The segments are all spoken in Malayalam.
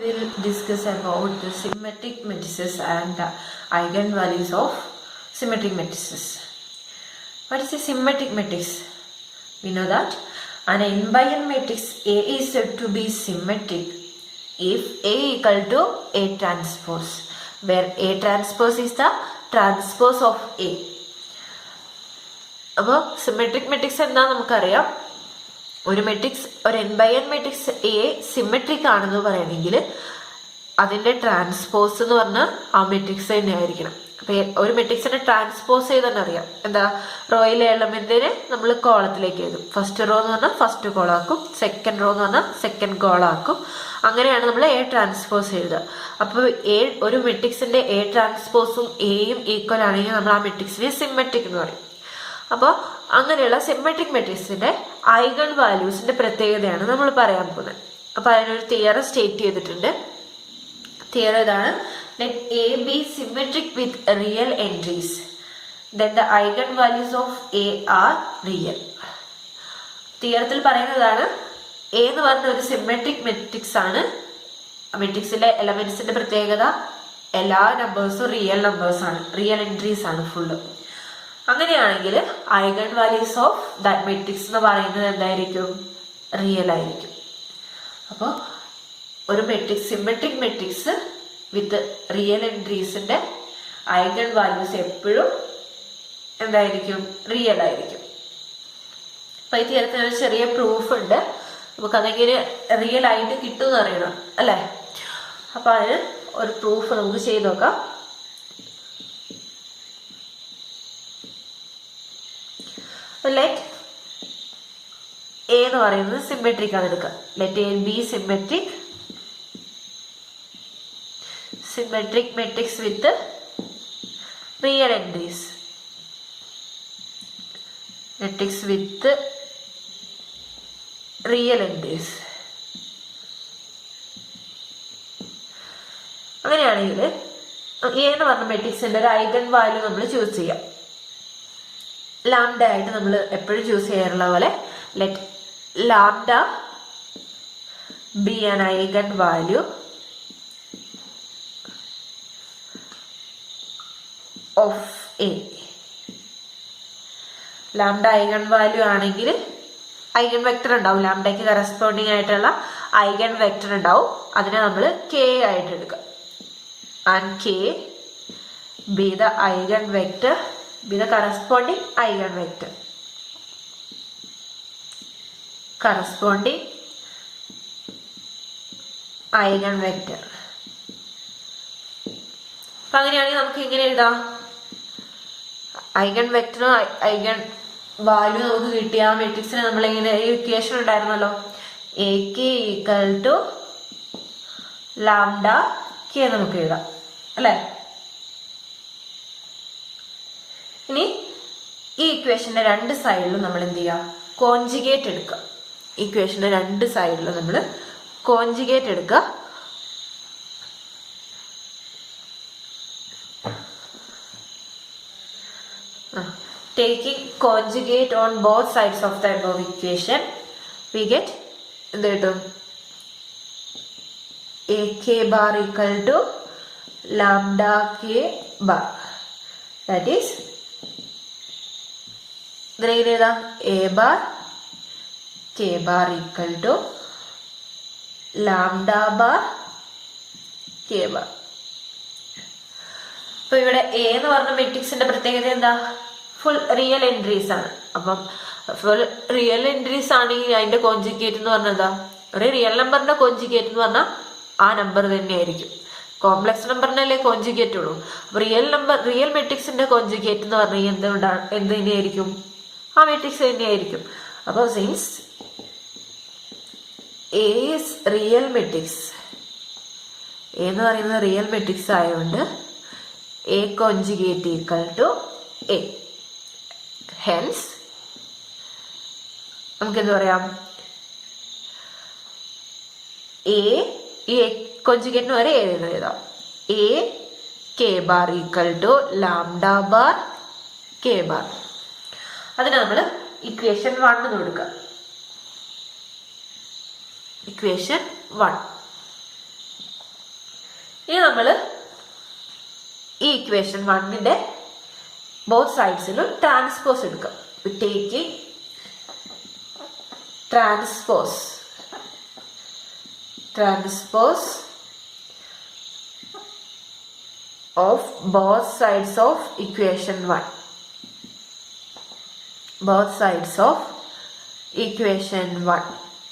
We will discuss about the symmetric matrices and the eigenvalues of symmetric matrices. What is a symmetric matrix? We know that an n by n matrix A is said to be symmetric if A equal to A transpose, where A transpose is the transpose of A. അപ്പോൾ സിമെട്രിക് മെട്രിക്സ് എന്താണെന്ന് നമുക്കറിയാം. ഒരു മെട്രിക്സ്, ഒരു n by n matrix A symmetric ആണെന്ന് പറയണമെങ്കിൽ അതിൻ്റെ ട്രാൻസ്പോസ് എന്ന് പറഞ്ഞാൽ ആ മെട്രിക്സ് തന്നെ ആയിരിക്കണം. അപ്പം ഒരു മെട്രിക്സിനെ ട്രാൻസ്പോസ് ചെയ്ത് തന്നെ അറിയാം. എന്താ, റോയിലെ എലമെന്റിനെ നമ്മൾ കോളത്തിലേക്ക് എഴുതും. ഫസ്റ്റ് റോ എന്ന് പറഞ്ഞാൽ ഫസ്റ്റ് കോളാക്കും, സെക്കൻഡ് റോ എന്ന് പറഞ്ഞാൽ സെക്കൻഡ് കോളാക്കും. അങ്ങനെയാണ് നമ്മൾ എ ട്രാൻസ്പോസ് എഴുതുക. അപ്പോൾ ഒരു മെട്രിക്സിന്റെ എ ട്രാൻസ്പോസും എയും ഈക്വൽ ആണെങ്കിൽ നമ്മൾ ആ മെട്രിക്സിനെ സിമെട്രിക് എന്ന് പറയും. അപ്പോൾ അങ്ങനെയുള്ള സിമെട്രിക് മെട്രിക്സിന്റെ ഐഗൺ വാല്യൂസിന്റെ പ്രത്യേകതയാണ് നമ്മൾ പറയാൻ പോകുന്നത്. അപ്പോൾ അതിനൊരു തിയറം സ്റ്റേറ്റ് ചെയ്തിട്ടുണ്ട്. തിയറം ഇതാണ്: let A be symmetric with real entries, then the eigenvalues of A are real. തിയറത്തിൽ പറയുന്നതാണ് എ എന്ന് പറഞ്ഞ ഒരു സിമെട്രിക് മെട്രിക്സ് ആണ്. മെട്രിക്സിലെ എലമെന്റ്സിന്റെ പ്രത്യേകത എല്ലാ നമ്പേഴ്സും റിയൽ നമ്പേഴ്സ് ആണ്, റിയൽ എൻട്രീസ് ആണ് ഫുള്ള്. അങ്ങനെയാണെങ്കിൽ eigen values of that matrix എന്ന് പറയുന്നത് എന്തായിരിക്കും? റിയൽ ആയിരിക്കും. അപ്പോൾ ഒരു matrix, symmetric matrix with real എൻട്രീസിന്റെ ഐഗൺ വാല്യൂസ് എപ്പോഴും എന്തായിരിക്കും? റിയൽ ആയിരിക്കും. അപ്പൊ ഈ തിയറത്തിന് ഒരു ചെറിയ പ്രൂഫ് ഉണ്ട്. നമുക്കതെങ്ങനെ റിയൽ ആയിട്ട് കിട്ടുമെന്ന് അറിയണം അല്ലേ? അപ്പൊ അതിന് ഒരു പ്രൂഫ് നമുക്ക് ചെയ്ത് നോക്കാം. ലെറ്റ് എ എന്ന് പറയുന്നത് സിമെട്രിക് ആണ് എടുക്കുക. Let A B symmetric, symmetric matrix with real entries, matrix with real entries. അങ്ങനെയാണെങ്കിൽ എ എന്ന് പറഞ്ഞ മെട്രിക്സിന്റെ ഒരു ഐഗൺ വാല്യൂ നമ്മൾ ചൂസ് ചെയ്യാം. ലാംഡ ആയിട്ട് നമ്മൾ എപ്പോഴും ചൂസ് ചെയ്യാറുള്ള പോലെ let lambda B an eigen value of A. Lambda eigen value ആണെങ്കിൽ ഐഗൺ വെക്ടർ ഉണ്ടാവും. ലാംഡയ്ക്ക് കറസ്പോണ്ടിങ് ആയിട്ടുള്ള ഐഗൺ വെക്ടർ ഉണ്ടാവും. അതിനെ നമ്മൾ കെ ആയിട്ട് എടുക്കാം. And K B the eigen vector, B the corresponding eigen vector, corresponding eigen vector. അപ്പൊ അങ്ങനെയാണെങ്കിൽ നമുക്ക് എങ്ങനെ എഴുതാം? ഐഗൺ വെക്ടറും ഐഗൺ വാല്യൂ നമുക്ക് കിട്ടിയ ആ മെട്രിക്സിന് നമ്മൾ എങ്ങനെ, ഈ ഇക്വേഷൻ ഉണ്ടായിരുന്നല്ലോ, A K equal to lambda K നമുക്ക് എഴുതാം അല്ലെ? ഇനി ഈ ഇക്വേഷന്റെ രണ്ട് സൈഡിലും നമ്മൾ എന്ത് ചെയ്യുക? കോൺജുഗേറ്റ് എടുക്കുക. ഇക്വേഷന്റെ രണ്ട് സൈഡിലും നമ്മൾ കോൺജുഗേറ്റ് എടുക്കുക. Taking conjugate on both sides of the above equation, we get AK bar equal to lambda K bar. That is A bar K bar equal to lambda bar K bar. അപ്പൊ ഇവിടെ എ എന്ന് പറഞ്ഞ മെട്രിക്സിന്റെ പ്രത്യേകത എന്താ? ഫുൾ റിയൽ എൻട്രീസ് ആണ്. അപ്പം ഫുൾ റിയൽ എൻട്രീസ് ആണെങ്കിൽ അതിന്റെ കോൺജുഗേറ്റ് എന്ന് പറഞ്ഞാൽ എന്താ? ഒരു റിയൽ നമ്പറിന്റെ കോൺജുഗേറ്റ് എന്ന് പറഞ്ഞാൽ ആ നമ്പർ തന്നെയായിരിക്കും. കോംപ്ലക്സ് നമ്പറിനല്ലേ കോൺജുഗേറ്റ് ഉള്ളൂ. അപ്പൊ റിയൽ മെട്രിക്സിന്റെ കോൺജുഗേറ്റ് എന്ന് പറഞ്ഞാൽ എന്ത് തന്നെയായിരിക്കും? ആ മെട്രിക്സ് തന്നെയായിരിക്കും. അപ്പൊ since A is real matrix, A എന്ന് പറയുന്നത് റിയൽ മെട്രിക്സ് ആയതുകൊണ്ട് A conjugate equal to A. Hence നമുക്ക് എന്ത് പറയാം? എ, ഈ കോൺജുഗേറ്റിന് വരെ എഴുതാം. A K bar equal to lambda bar K bar. അതിന് നമ്മൾ ഇക്വേഷൻ 1 കൊടുക്കുക. ഇക്വേഷൻ 1 ഇനി നമ്മൾ ഈ ഇക്വേഷൻ 1ന്റെ ബോത്ത് സൈഡ്സിലും ട്രാൻസ്പോസ് എടുക്കാം. Taking transpose of both sides of equation 1.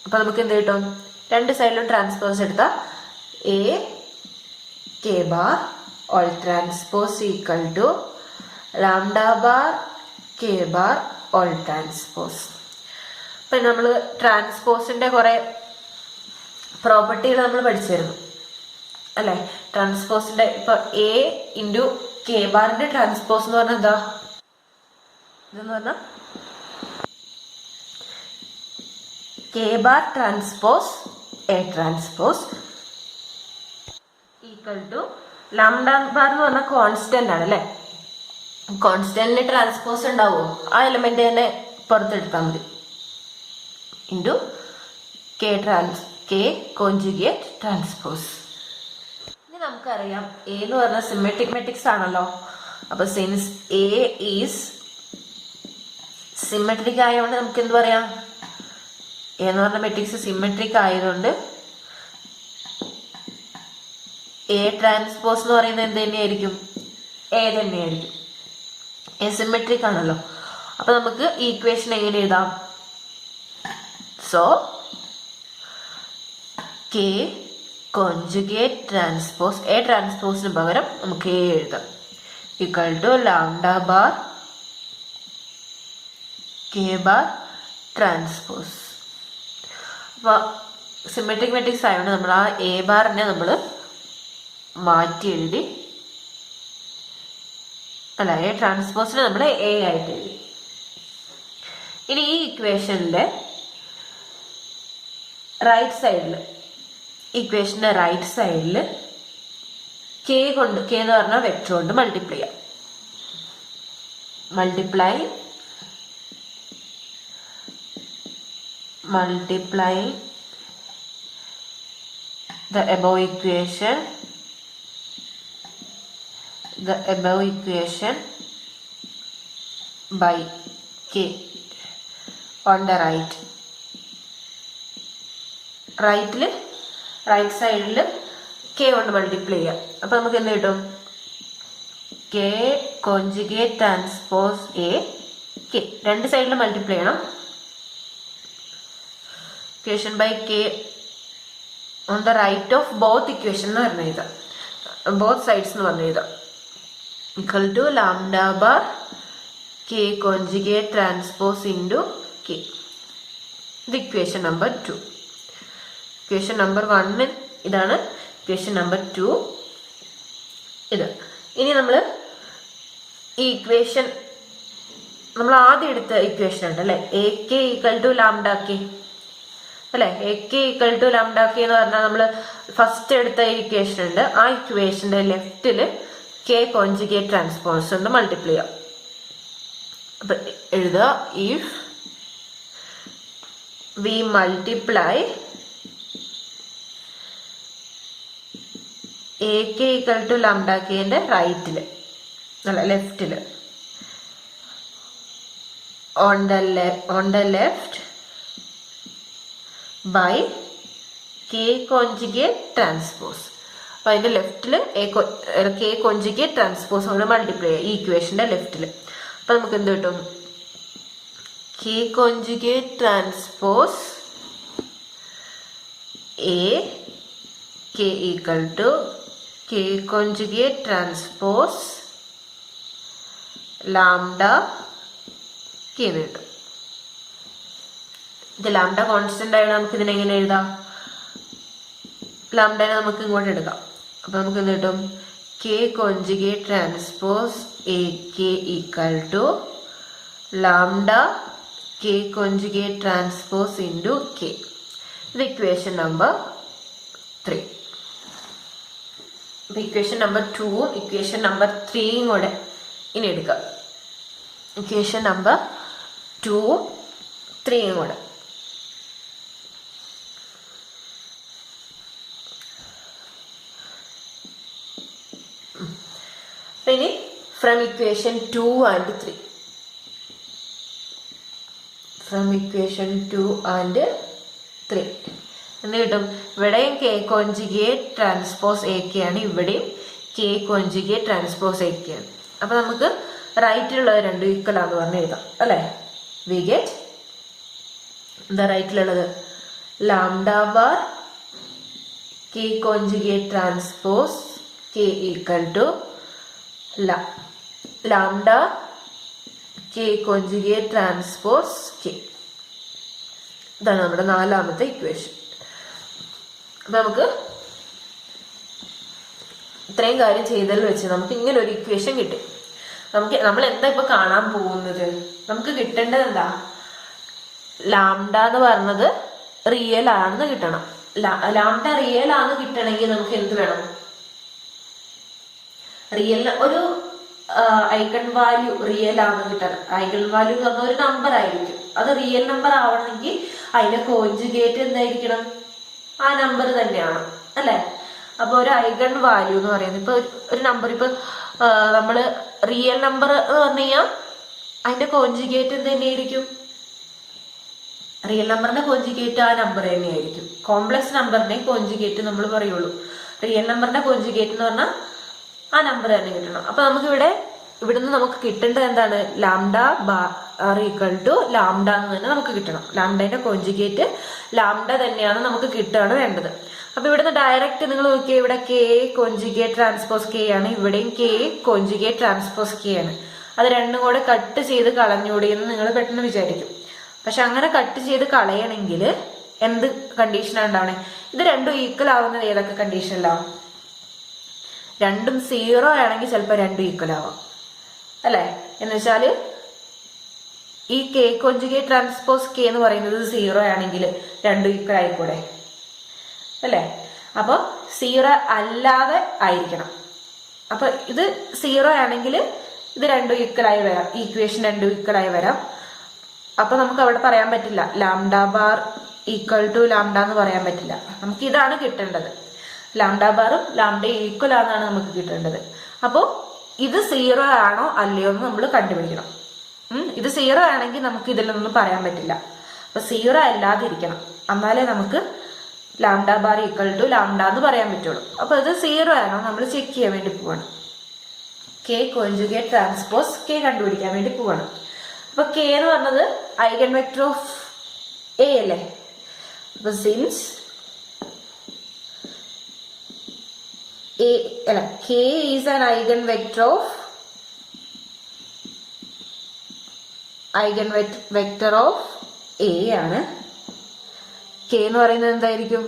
അപ്പോൾ നമുക്ക് എന്ത് കിട്ടും? രണ്ട് സൈഡിലും ട്രാൻസ്പോസ് എടുത്താൽ A K bar whole transpose equal to lambda bar K bar whole transpose. അപ്പം നമ്മൾ ട്രാൻസ്പോസിന്റെ കുറെ പ്രോപ്പർട്ടികൾ നമ്മൾ പഠിച്ചിരുന്നു അല്ലെ. ട്രാൻസ്പോസിന്റെ ഇപ്പൊ എ ഇൻറ്റു കെ ബാറിന്റെ ട്രാൻസ്പോസ് എന്ന് പറഞ്ഞാൽ എന്താ? ഇതെന്ന് പറഞ്ഞാൽ K bar transpose A transpose equal to lambda bar എന്ന് പറഞ്ഞാൽ കോൺസ്റ്റന്റ് ആണ് അല്ലെ. കോൺസ്റ്റന്റിന് ട്രാൻസ്പോസ് ഉണ്ടാവുമോ? ആ എലമെന്റ് തന്നെ പുറത്തെടുത്താൽ മതി. Into K conjugate transpose. ഇനി നമുക്കറിയാം എ എന്ന് പറഞ്ഞാൽ സിമെട്രിക് മെട്രിക്സ് ആണല്ലോ. അപ്പൊ സിൻസ് എ ഈസ് സിമെട്രിക് ആയതുകൊണ്ട് നമുക്ക് എന്ത് പറയാം? എ എന്ന് പറഞ്ഞ മെട്രിക്സ് സിമെട്രിക് ആയതുകൊണ്ട് എ ട്രാൻസ്പോസ് എന്ന് പറയുന്നത് എന്ത് തന്നെയായിരിക്കും? എ തന്നെയായിരിക്കും. എ സിമെട്രിക് ആണല്ലോ. അപ്പൊ നമുക്ക് ഈ ഇക്വേഷൻ എങ്ങനെ എഴുതാം? So K conjugate transpose A ട്രാൻസ്പോസിന് പകരം നമുക്ക് എ എഴുതാം. Equal to lambda bar K bar transpose. അപ്പൊ സിമെട്രിക് മെട്രിക്സ് ആയതുകൊണ്ട് നമ്മൾ ആ എ ബാറിനെ നമ്മൾ മാറ്റി എഴുതി, അല്ല എ ട്രാൻസ്പോസിനെ നമ്മൾ എ ആയിട്ട് എഴുതി. ഇനി ഈ ഇക്വേഷനിലെ റൈറ്റ് സൈഡിൽ ഇക്വേഷന്റെ റൈറ്റ് സൈഡിൽ കെ എന്ന് പറഞ്ഞാൽ വെക്ടർ കൊണ്ട് മൾട്ടിപ്ലൈ ചെയ്യാം. Multiply the above equation by k on the right സൈഡിൽ കെ കൊണ്ട് മൾട്ടിപ്ലൈ ചെയ്യാം. അപ്പൊ നമുക്ക് എന്ത് കിട്ടും? K conjugate transpose A K. രണ്ട് സൈഡിൽ മൾട്ടിപ്ലൈ ചെയ്യണം. Equation by K on the right of both equation എന്ന് പറഞ്ഞ എഴുതാം. ബോത്ത് സൈഡ്സ് എന്ന് പറഞ്ഞ എഴുതാം. Equal to lambda bar K conjugate transpose into K. ഇത് ഇക്വേഷൻ നമ്പർ 2. ഇക്വേഷൻ നമ്പർ 1 ഇതാണ്. ഇക്വേഷൻ നമ്പർ 2 ഇത്. ഇനി നമ്മൾ ഈ ഇക്വേഷൻ നമ്മൾ ആദ്യം എടുത്ത ഇക്വേഷൻ ഉണ്ട് അല്ലെ, A K equal to lambda K അല്ലെ. A K equal to lambda K എന്ന് പറഞ്ഞാൽ നമ്മൾ ഫസ്റ്റ് എടുത്ത ഇക്വേഷൻ ഉണ്ട്. ആ ഇക്വേഷന്റെ ലെഫ്റ്റില് കെ കോൺജുഗേറ്റ് ട്രാൻസ്പോസ് കൊണ്ട് മൾട്ടിപ്ലൈ ചെയ്യാം. അപ്പൊ എഴുതുക, if we multiply A K equal to lambda കെന്റെ റൈറ്റില് അല്ല ലെഫ്റ്റില് on the left by K conjugate transpose. അപ്പൊ അതിന്റെ ലെഫ്റ്റില് കെ കോൺജുഗേറ്റ് ട്രാൻസ്പോസ് കൊണ്ട് മൾട്ടിപ്ലൈ ചെയ്യുക ഈ ഇക്വേഷന്റെ ലെഫ്റ്റില്. അപ്പൊ നമുക്ക് എന്ത് കിട്ടും? K conjugate transpose A K equal to K conjugate transpose lambda K എന്ന് കിട്ടും. ഇത് ലാംഡ കോൺസ്റ്റന്റ് ആയിട്ട് നമുക്ക് ഇതിനെങ്ങനെ എഴുതാം? ലാംഡനെ നമുക്ക് ഇങ്ങോട്ട് എടുക്കാം. അപ്പൊ നമുക്ക് എന്ത് കിട്ടും? K conjugate transpose A K equal to lambda K conjugate transpose into K. ഇത് ഇക്വേഷൻ നമ്പർ 3. അപ്പൊ ഇക്വേഷൻ നമ്പർ 2ഉം ഇക്വേഷൻ നമ്പർ 3യും കൂടെ ഇനി എടുക്കാം. ഇക്വേഷൻ നമ്പർ 2ഉം 3യും കൂടെ ഇനി from equation 2 and 3. From equation 2 and 3 എന്ത് കിട്ടും? ഇവിടെയും K conjugate transpose A K ആണ്, ഇവിടെയും K conjugate transpose A K ആണ്. അപ്പൊ നമുക്ക് റൈറ്റിലുള്ളത് രണ്ടും ഈക്വൽ ആണെന്ന് പറഞ്ഞ് എഴുതാം അല്ലെ. വി ഗെറ്റ് എന്താ റൈറ്റിലുള്ളത്? Lambda bar K conjugate transpose K equal to lambda K conjugate transpose K. ഇതാണ് നമ്മുടെ നാലാമത്തെ ഇക്വേഷൻ. അപ്പൊ നമുക്ക് ഇത്രയും കാര്യം ചെയ്തതിൽ വെച്ച് നമുക്ക് ഇങ്ങനെ ഒരു ഇക്വേഷൻ കിട്ടും. നമ്മൾ എന്താ ഇപ്പൊ കാണാൻ പോകുന്നത്? നമുക്ക് കിട്ടേണ്ടത് എന്താ? ലാംഡ എന്ന് പറഞ്ഞത് റിയൽ ആണെന്ന് കിട്ടണം. ലാംഡ റിയൽ ആണെന്ന് കിട്ടണമെങ്കിൽ നമുക്ക് എന്ത് വേണം? റിയൽ ഒരു ഐഗൺ വാല്യൂ റിയൽ ആണെന്ന് കിട്ടണം. ഐഗൺ വാല്യൂ എന്ന് പറഞ്ഞ ഒരു നമ്പർ ആയിരിക്കും. അത് റിയൽ നമ്പർ ആവണമെങ്കിൽ അതിന്റെ കോൺജുഗേറ്റ് എന്തായിരിക്കണം? ആ നമ്പർ തന്നെയാണ് അല്ലെ. അപ്പൊ ഒരു ഐഗൺ വാല്യൂ എന്ന് പറയുന്നത് ഇപ്പൊ ഒരു നമ്പർ, ഇപ്പൊ നമ്മള് റിയൽ നമ്പർ എന്ന് പറഞ്ഞു കഴിഞ്ഞാൽ അതിന്റെ കോൺജുഗേറ്റ് എന്ത് തന്നെയായിരിക്കും? റിയൽ നമ്പറിന്റെ കോൺജുഗേറ്റ് ആ നമ്പർ തന്നെയായിരിക്കും. കോംപ്ലക്സ് നമ്പറിന്റെ കോൺജുഗേറ്റ് നമ്മൾ പറയുള്ളൂ. റിയൽ നമ്പറിന്റെ കോൺജുഗേറ്റ് എന്ന് പറഞ്ഞാൽ ആ നമ്പർ തന്നെ കിട്ടണം. അപ്പൊ നമുക്ക് ഇവിടുന്ന് നമുക്ക് കിട്ടേണ്ടത് എന്താണ്? Lambda bar equal to lambda എന്ന് തന്നെ നമുക്ക് കിട്ടണം. ലാംഡയുടെ കോൺജുഗേറ്റ് ലാംഡ തന്നെയാണ് നമുക്ക് കിട്ടുകയാണ് വേണ്ടത്. അപ്പൊ ഇവിടുന്ന് ഡയറക്റ്റ് നിങ്ങൾ നോക്കിയാൽ ഇവിടെ കെ കോൺജുഗേറ്റ് ട്രാൻസ്പോസ് കെ ആണ്, ഇവിടെയും കെ കോൺജുഗേറ്റ് ട്രാൻസ്പോസ് കെ ആണ്. അത് രണ്ടും കൂടെ കട്ട് ചെയ്ത് കളഞ്ഞൂടെ എന്ന് നിങ്ങൾ പെട്ടെന്ന് വിചാരിക്കും. പക്ഷെ അങ്ങനെ കട്ട് ചെയ്ത് കളയണമെങ്കിൽ എന്ത് കണ്ടീഷനാണ് ഉണ്ടാവണേ? ഇത് രണ്ടും ഈക്വൽ ആവുന്നത് ഏതൊക്കെ കണ്ടീഷനിലാവും? രണ്ടും 0 ആണെങ്കിൽ ചിലപ്പോൾ രണ്ടും ഈക്വൽ ആവാം അല്ലെ. എന്ന് വെച്ചാല് ഈ കെ കോൺജുഗേറ്റ് ട്രാൻസ്പോസ് കെ എന്ന് പറയുന്നത് 0 ആണെങ്കിൽ രണ്ടും ഈക്വൽ ആയിക്കൂടെ അല്ലെ. അപ്പൊ 0 അല്ലാതെ ആയിരിക്കണം. അപ്പൊ ഇത് 0 ആണെങ്കിൽ ഇത് രണ്ടും ഈക്വൽ ആയി വരാം, ഇക്വേഷൻ രണ്ടും ഈക്വൽ ആയി വരാം. അപ്പൊ നമുക്ക് അവിടെ പറയാൻ പറ്റില്ല lambda bar equal to lambda എന്ന് പറയാൻ പറ്റില്ല. നമുക്ക് ഇതാണ് കിട്ടേണ്ടത്. ലാംഡ ബാറും ലാംഡയും ഈക്വൽ ആണെന്നാണ് നമുക്ക് കിട്ടേണ്ടത്. അപ്പോ ഇത് 0 ആണോ അല്ലയോ എന്ന് നമ്മൾ കണ്ടുപിടിക്കണം. ഇത് 0 ആണെങ്കിൽ നമുക്ക് ഇതിലൊന്നും പറയാൻ പറ്റില്ല. അപ്പൊ 0 അല്ലാതിരിക്കണം, എന്നാലേ നമുക്ക് lambda bar equal to lambda എന്ന് പറയാൻ പറ്റുള്ളൂ. അപ്പൊ ഇത് 0 ആണോ നമ്മൾ ചെക്ക് ചെയ്യാൻ വേണ്ടി പോവാണ്. കെ കോൺജുഗേറ്റ് ട്രാൻസ്പോസ് കെ കണ്ടുപിടിക്കാൻ വേണ്ടി പോവാണ്. അപ്പൊ കെ എന്ന് പറഞ്ഞത് ഐഗൺ വെക്ടർ ഓഫ് എ അല്ലേ. അപ്പൊ since K is an eigenvector of A ആണ്. K എന്ന് പറയുന്നത് എന്തായിരിക്കും?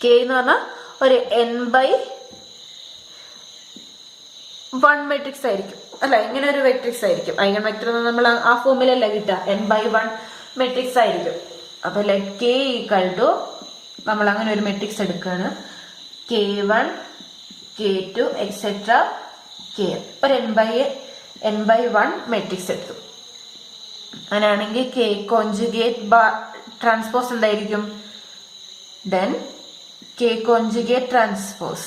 K എന്ന് പറഞ്ഞാൽ ഒരു n/1 മെട്രിക്സ് ആയിരിക്കും അല്ല, ഇങ്ങനെ ഒരു മെട്രിക്സ് ആയിരിക്കും. ഐഗൺ വെക്ടർ നമ്മൾ ആ ഫോമിലല്ല കിട്ടുക, n/1 മെട്രിക്സ് ആയിരിക്കും. അപ്പൊ ലെറ്റ് K ഈക്വൽ ടു നമ്മൾ അങ്ങനെ ഒരു മെട്രിക്സ് എടുക്കുകയാണ്. K1 K2 എക്സെട്ര Kn ഒരു n/1 മെട്രിക്സ് എടുത്തു. അങ്ങനെയാണെങ്കിൽ K കോൺജുഗേറ്റ് ട്രാൻസ്പോസ് എന്തായിരിക്കും? Then K conjugate transpose.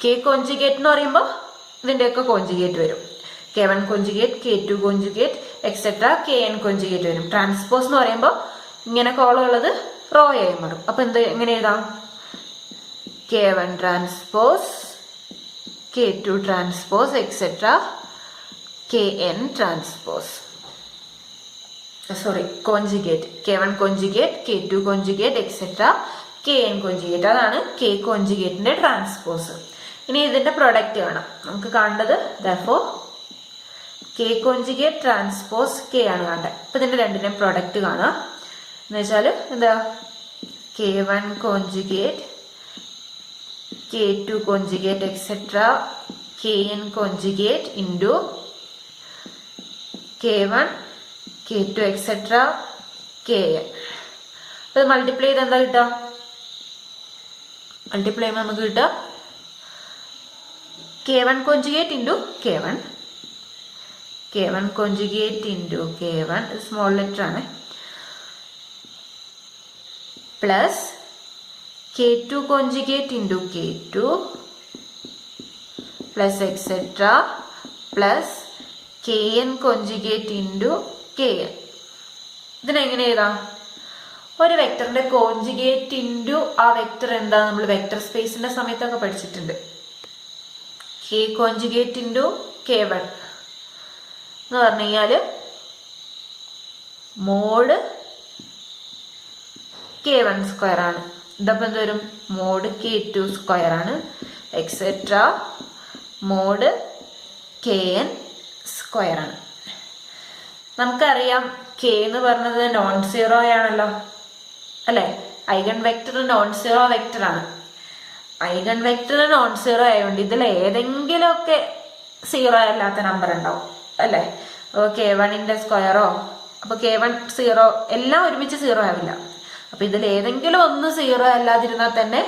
K conjugate എന്ന് പറയുമ്പോൾ ഇതിന്റെയൊക്കെ കോൺജുഗേറ്റ് വരും. K1 conjugate, K2 conjugate etcetera Kn conjugate വരും. ട്രാൻസ്പോസ് എന്ന് പറയുമ്പോൾ ഇങ്ങനെ കോളം ഉള്ളത് റോ ആയി മാറും. അപ്പൊ എങ്ങനെ എഴുതാം? K1 transpose, K2 transpose etcetera Kn transpose. Sorry, conjugate. K1 conjugate, K2 conjugate etcetera Kn conjugate. അതാണ് K കോൺജുഗേറ്റിന്റെ ട്രാൻസ്പോസ്. ഇനി ഇതിന്റെ പ്രൊഡക്റ്റ് കാണാം. നമുക്ക് കാണേണ്ടത് therefore K conjugate transpose K ആണ് കാണേണ്ടത്. അപ്പൊ ഇതിന്റെ രണ്ടിന്റെയും പ്രൊഡക്റ്റ് കാണാം. എന്ന് വെച്ചാൽ എന്താ? K1 conjugate, K2 conjugate etc. Kn conjugate into K1 K2 etc. Kn. അപ്പോൾ മൾട്ടിപ്ലൈ ചെയ്ത് എന്താ കിട്ടുക? മൾട്ടിപ്ലൈ ചെയ്യുമ്പോൾ നമുക്ക് കിട്ടുക K1 conjugate into K1, K1 conjugate into K1 small letter ആണ്, plus K2 conjugate into K2 plus etcetera plus K N conjugate into K N. ഇതിനെങ്ങനെ എഴുതാം? ഒരു വെക്ടറിന്റെ കോഞ്ചുഗേറ്റ് ഇൻറ്റു ആ വെക്ടർ എന്താ, നമ്മൾ വെക്ടർ സ്പേസിന്റെ സമയത്തൊക്കെ പഠിച്ചിട്ടുണ്ട്. K conjugate into K one എന്ന് പറഞ്ഞു കഴിഞ്ഞാല് മോഡ് കെ വൺ സ്ക്വയർ ആണ്. ഇതപ്പം എന്ത് വരും? മോഡ് കെ ടു സ്ക്വയർ ആണ്. Etcetera mod K N square ആണ്. നമുക്കറിയാം കെ എന്ന് പറഞ്ഞത് നോൺ സീറോ ആണല്ലോ അല്ലെ. Eigen vector non zero vector ആണ്. ഐഗൺ വെക്ടർ നോൺ സീറോ ആയതുകൊണ്ട് ഇതിൽ ഏതെങ്കിലുമൊക്കെ സീറോ അല്ലാത്ത നമ്പർ ഉണ്ടാവും അല്ലെ. അപ്പോൾ കെ വണ്ണിന്റെ സ്ക്വയറോ, അപ്പൊ കെ വൺ സീറോ എല്ലാം ഒരുമിച്ച് സീറോ ആവില്ല. അപ്പൊ ഇതിൽ ഏതെങ്കിലും ഒന്ന് സീറോ അല്ലാതിരുന്നാൽ തന്നെ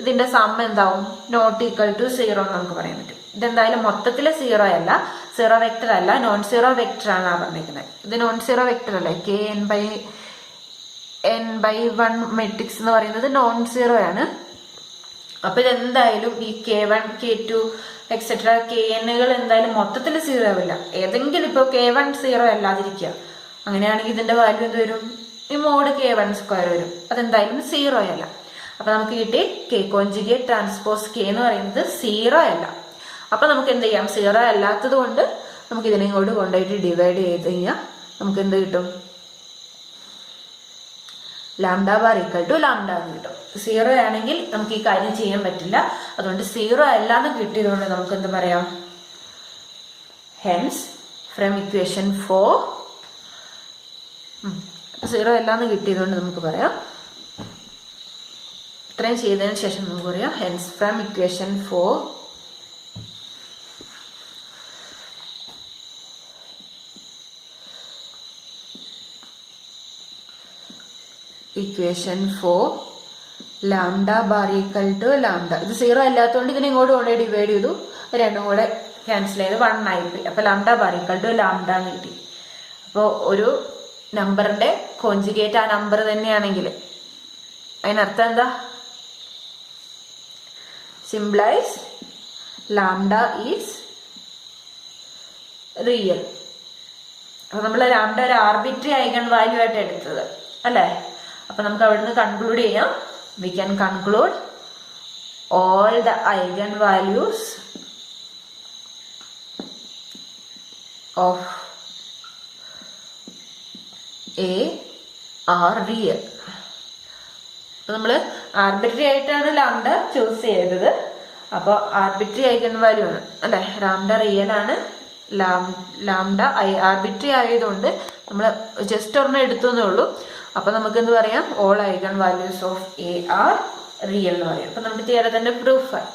ഇതിന്റെ സം എന്താവും? നോട്ട് ഈക്വൽ ടു സീറോ എന്ന് നമുക്ക് പറയാൻ പറ്റും. ഇതെന്തായാലും മൊത്തത്തിൽ സീറോ അല്ല, സീറോ വെക്ടർ അല്ല, നോൺ സീറോ വെക്ടർ ആണ് പറഞ്ഞിരിക്കുന്നത്. ഇത് നോൺ സീറോ വെക്ടർ അല്ലേ. K N by one matrix എന്ന് പറയുന്നത് നോൺ സീറോ ആണ്. അപ്പൊ ഇതെന്തായാലും ഈ K one K two etcetera K എന്നുകൾ എന്തായാലും മൊത്തത്തിൽ സീറോ ആവില്ല. ഏതെങ്കിലും ഇപ്പൊ കെ വൺ സീറോ അല്ലാതിരിക്കുക, അങ്ങനെയാണെങ്കിൽ ഇതിന്റെ വാല്യൂ എന്ത് വരും? ഈ മോഡ് കെ വൺ സ്ക്വയർ വരും. അതെന്തായാലും സീറോ അല്ല. അപ്പൊ നമുക്ക് കിട്ടി കെ കോഞ്ചുഗേറ്റ് ട്രാൻസ്പോസ് കെ എന്ന് പറയുന്നത് സീറോ അല്ല. അപ്പൊ നമുക്ക് എന്ത് ചെയ്യാം? സീറോ അല്ലാത്തത് കൊണ്ട് നമുക്ക് ഇതിനെ ഇങ്ങോട്ട് കൊണ്ടുപോയിട്ട് ഡിവൈഡ് ചെയ്ത് കഴിഞ്ഞാൽ നമുക്ക് എന്ത് കിട്ടും? Lambda bar equal to lambda എന്ന് കിട്ടും. സീറോ ആണെങ്കിൽ നമുക്ക് ഈ കാര്യം ചെയ്യാൻ പറ്റില്ല. അതുകൊണ്ട് സീറോ അല്ലാന്ന് കിട്ടിയതുകൊണ്ട് നമുക്ക് എന്ത് പറയാം? ഹെൻസ് ഫ്രം ഇക്വേഷൻ 4 സീറോ അല്ലാന്ന് കിട്ടിയതുകൊണ്ട് നമുക്ക് പറയാം, ഇത്രയും ചെയ്തതിന് ശേഷം നമുക്ക് പറയാം hence from equation 4 lambda bar equal to lambda. ഇത് സീറോ അല്ലാത്തതുകൊണ്ട് ഇതിനെ ഇങ്ങോട്ട് കൊണ്ടേ ഡിവൈഡ് ചെയ്തു, രണ്ടും കൂടെ ക്യാൻസൽ ചെയ്ത് 1 ആയിപ്പോയി. അപ്പൊ lambda bar equal to lambda എന്ന് കിട്ടി. അപ്പോൾ ഒരു നമ്പറിന്റെ കോഞ്ചുഗേറ്റ് ആ നമ്പർ തന്നെയാണെങ്കിൽ അതിനർത്ഥം എന്താ? സിംപ്ലൈസ് ലാംഡ ഈസ് റിയൽ. അപ്പൊ നമ്മൾ ലാംഡ ഒരു ആർബിട്രറി ഐഗൺ വാല്യൂ ആയിട്ട് എടുത്തത് അല്ലേ. അപ്പൊ നമുക്ക് അവിടുന്ന് കൺക്ലൂഡ് ചെയ്യാം. We can conclude all the eigen values of A are real. അപ്പൊ നമ്മള് ആർബിട്രറി ആയിട്ടാണ് ലാംഡ ചൂസ് ചെയ്തത്. അപ്പൊ ആർബിട്രറി ഐഗൺ വാല്യൂ ആണ് അല്ലെ. ലാംഡ റിയൽ ആണ്, ലാംഡ ആർബിട്രറി ആയതുകൊണ്ട് നമ്മൾ ജസ്റ്റ് ഒരെണ്ണം എടുത്തു എന്നേ ഉള്ളൂ. അപ്പൊ നമുക്ക് എന്ത് പറയാം? All eigen values of A are real എന്ന് പറയാം. അപ്പൊ നമ്മുടെ തിയറത്തിന്റെ പ്രൂഫായി.